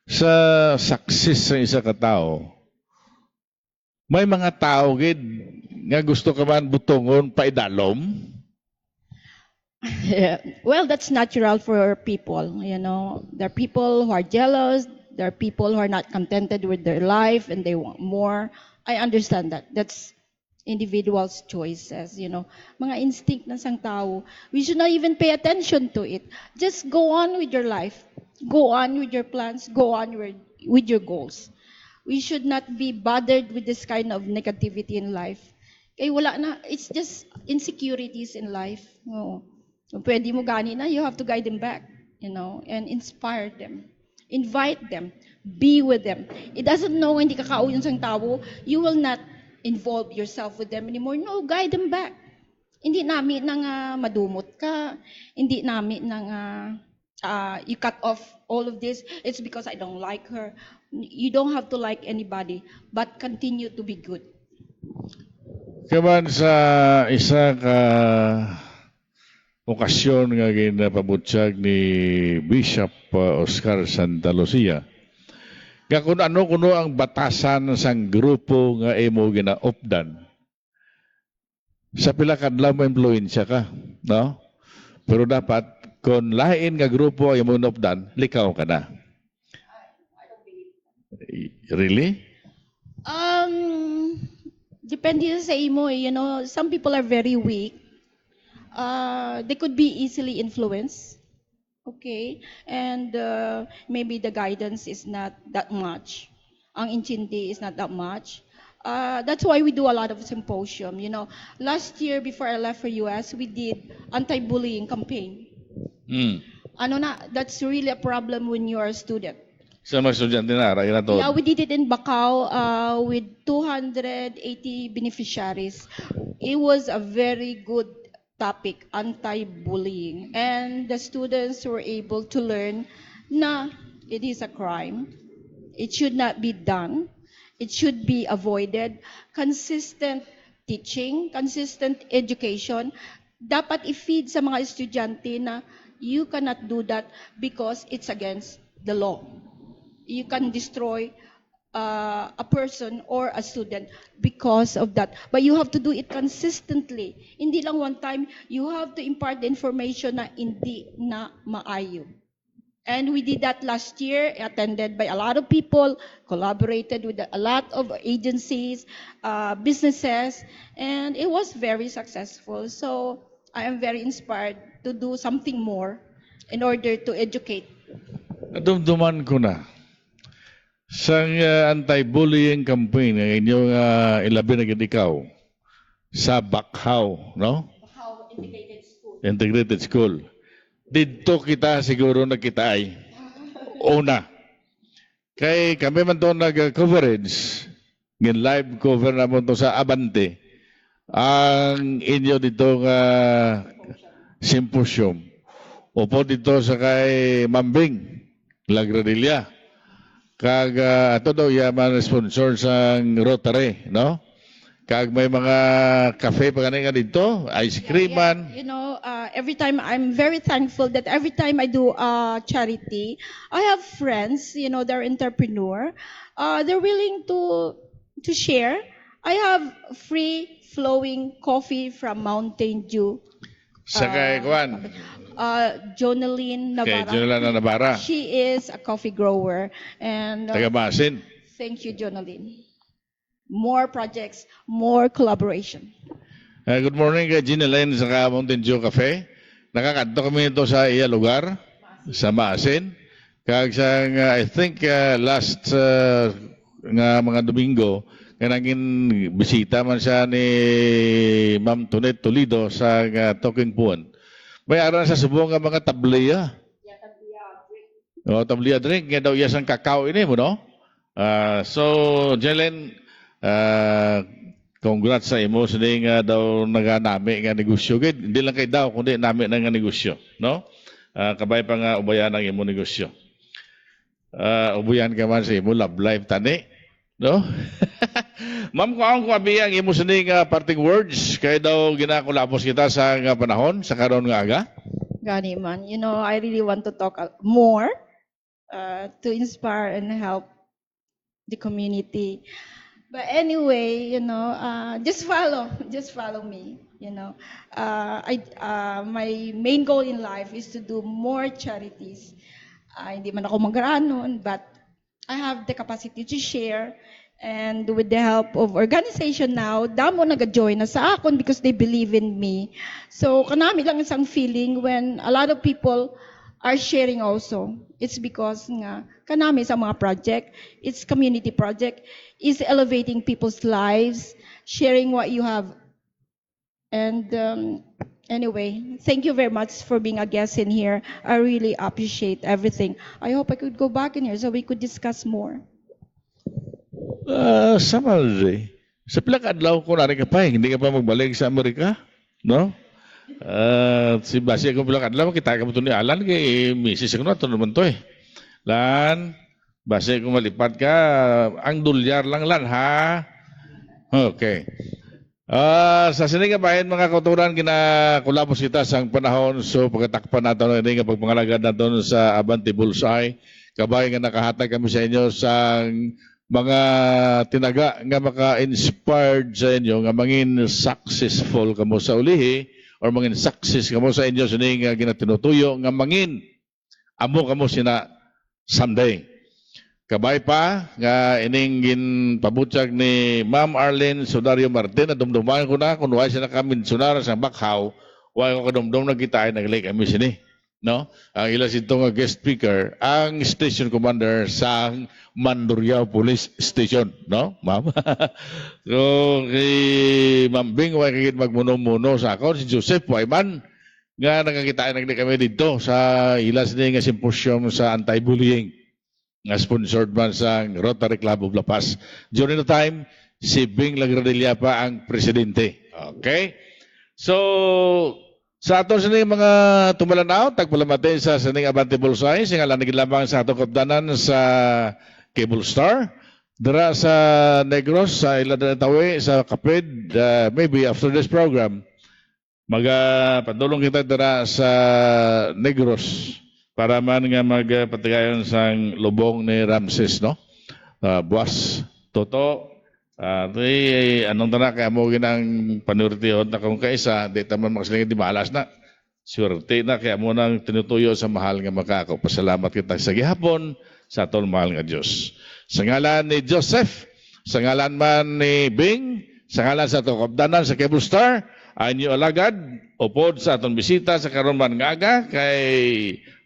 sa success sa isa ka tao, may mga tao gid nga gusto ka man butongon paidalom. Well, that's natural for people, you know. There are people who are jealous. There are people who are not contented with their life and they want more. I understand that. That's individuals' choices, you know. Mga instinct ng isang tao. We should not even pay attention to it. Just go on with your life. Go on with your plans. Go on with your goals. We should not be bothered with this kind of negativity in life. Kaya wala na, it's just insecurities in life. Oo. Kung pwede mo gani na, you have to guide them back, you know, and inspire them. Invite them. Be with them. It doesn't know hindi ka kauyon sa tao, you will not involve yourself with them anymore. No, guide them back. Hindi namin nang madumot ka. Hindi namin nang you cut off all of this. It's because I don't like her. You don't have to like anybody, but continue to be good. Kaman sa isa ka okasyon nga ginapabutyag ni Bishop Oscar Santa Lucia, nga kung ano-kuno ang batasan sang grupo nga imo ginaopdan. Sa pila kadlaw mo impluwensya ka, no? Pero dapat kung lain nga grupo ay munopdan, likaw ka na. Really? Depende sa imo, some people are very weak. They could be easily influenced. Okay? And maybe the guidance is not that much. Ang intindi is not that much. That's why we do a lot of symposium. Last year before I left for US, we did anti-bullying campaign. That's really a problem when you are a student. Sa mga estudyante na, rayo na to. Yeah, we did it in Bacau with 280 beneficiaries. It was a very good topic, anti-bullying. And the students were able to learn na it is a crime. It should not be done. It should be avoided. Consistent teaching, consistent education. Dapat i-feed sa mga estudyante na you cannot do that because it's against the law. You can destroy a person or a student because of that. But you have to do it consistently. Hindi lang one time. You have to impart the information na hindi na maayo. And we did that last year, attended by a lot of people, collaborated with a lot of agencies, businesses, and it was very successful. So I am very inspired to do something more in order to educate. Dumduman ko na. Sa anti-bullying campaign ng inyong ilabi na ikaw sa Bacau, no? Bacau Integrated School. Integrated School. Dito kita siguro nakita ay una. Kay kami man doon nag-coverage, live cover na mo to sa Abante, ang inyo dito symposium. Upo dito sa kay Mambing, Lagradilla. Kag ato daw yaman sponsor sa Rotary, no? Kag may mga cafe pa kanina dito, ice cream man. Every time I'm very thankful that every time I do charity, I have friends, they're entrepreneur. They're willing to share. I have free flowing coffee from Mountain Dew. Sa kay Kwan. Jonaline Kay Navarra. Jonalyn Navarra. She is a coffee grower. And Taga-Basin. thank you, Jonaline. More projects, more collaboration. Good morning kay Ginelaine sa Mountain Dew Cafe. Nakakanto kami ito sa iya lugar, sa Maasin. Kag sa, I think, last nga mga Domingo, kanangin bisita man siya ni Ma'am Tonet Toledo sa Talking Puan. May aran sa subong nga mga tableya. O, tableya drink. Nga daw yasang kakao ini mo, no? So, Jelen, congrats sa imo. Sini nga daw naganami nga negosyo. Hindi lang kay daw, kundi nami na nga negosyo. No? Kabay pa nga ubayan ang imo negosyo. Ubayan ka man sa imo, love life tani. No? Ma'am, kung ako abiyang imo sini nga parting words, kaya daw ginakulapos kita sa nga panahon, sa karon nga aga. Gani man. I really want to talk more to inspire and help the community. But anyway, just follow me. My main goal in life is to do more charities. Hindi man ako maganon, but I have the capacity to share. And with the help of organization now, damo nag-join na sa akon because they believe in me. So kanami lang isang feeling when a lot of people are sharing also. It's because nga kanami sa mga project, it's community project, is elevating people's lives, sharing what you have. And anyway, thank you very much for being a guest in here. I really appreciate everything. I hope I could go back in here so we could discuss more. Sama rin. Sa pilang adlaw ko na rin ka pa, hindi ka pa magbalik sa Amerika. No? Si Basi akong pilang adlaw, kita ka mo ito ni Alan, kay misis ako na, ito naman to eh. Lan, Basi kung malipat ka, ang dolyar lang lan, ha? Okay. Sa sininga bahin mga kauturan, kinakulapos kita sa panahon, so pagkatakpan natin ang nga pagpangalagad natin sa Abante Bullseye, kabay nga nakahatag kami sa inyo sa mga tinaga nga maka-inspired sa inyo nga mangin successful kamo sa ulihi or mangin success kamo sa inyo sining ginatinutuyo nga mangin amo kamo sina someday. Kabay pa nga ining ginpabutyag ni Ma'am Arlene Sudario Martin, dumduman ko na kung wala siya nakaminsunar sa bakhaw, wala ko kadumdum na kita ay naglay kami sini. No? Ang ilas ito nga guest speaker, ang station commander sa Mandurriao Police Station. No, ma'am? So, kay Ma'am Bing, wala kagit magmuno-muno sa ako, si Joseph Wayman, nga nagkakitaan naglay kami dito sa ilas ni nga symposium sa anti-bullying nga sponsored man sa Rotary Club of La Paz. During the time, si Bing Lagradilla pa ang presidente. Okay? So, sa ato sining mga tumalanaw, tagpalamate sa sining Abante Bulsay, singalan lamang sa ato kapdanan sa Cable Star, dara sa Negros, sa Iladatawi, sa Kapid, maybe after this program, padulong kita dara sa Negros para man nga magpatigayon sa lubong ni Ramses, no? Buwas, Toto, anong tana kaya mo ginang panurtihon na kung kaisa, di taman makasilingin di mahalas na. Swerte na kaya mo nang tinutuyo sa mahal nga makako. Pasalamat kita sa gihapon sa atong mahal nga Diyos. Sa ngalan ni Joseph, sa ngalan man ni Bing, sa ngalan sa atong kabdanan sa Cable Star, ay niyo alagad, upod sa atong bisita sa karon man nga aga kay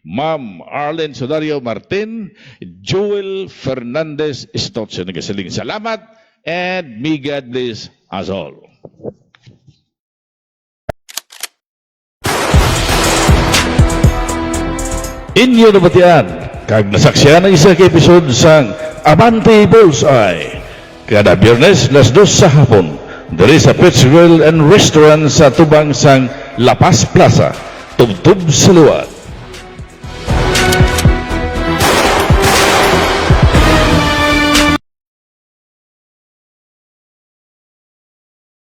Ma'am Arlene Sudario Martin, Joel Fernandez Stotze. Nagasiling salamat. And may God bless us all. Inyo nabatian, kag nasaksiyan ang isa ka episode sang Abante Bullseye. Kada Biyernes, las 2 sa hapon, diri sa Pets Grill and Restaurant sa tubang sang La Paz Plaza, tubtub sa luwad.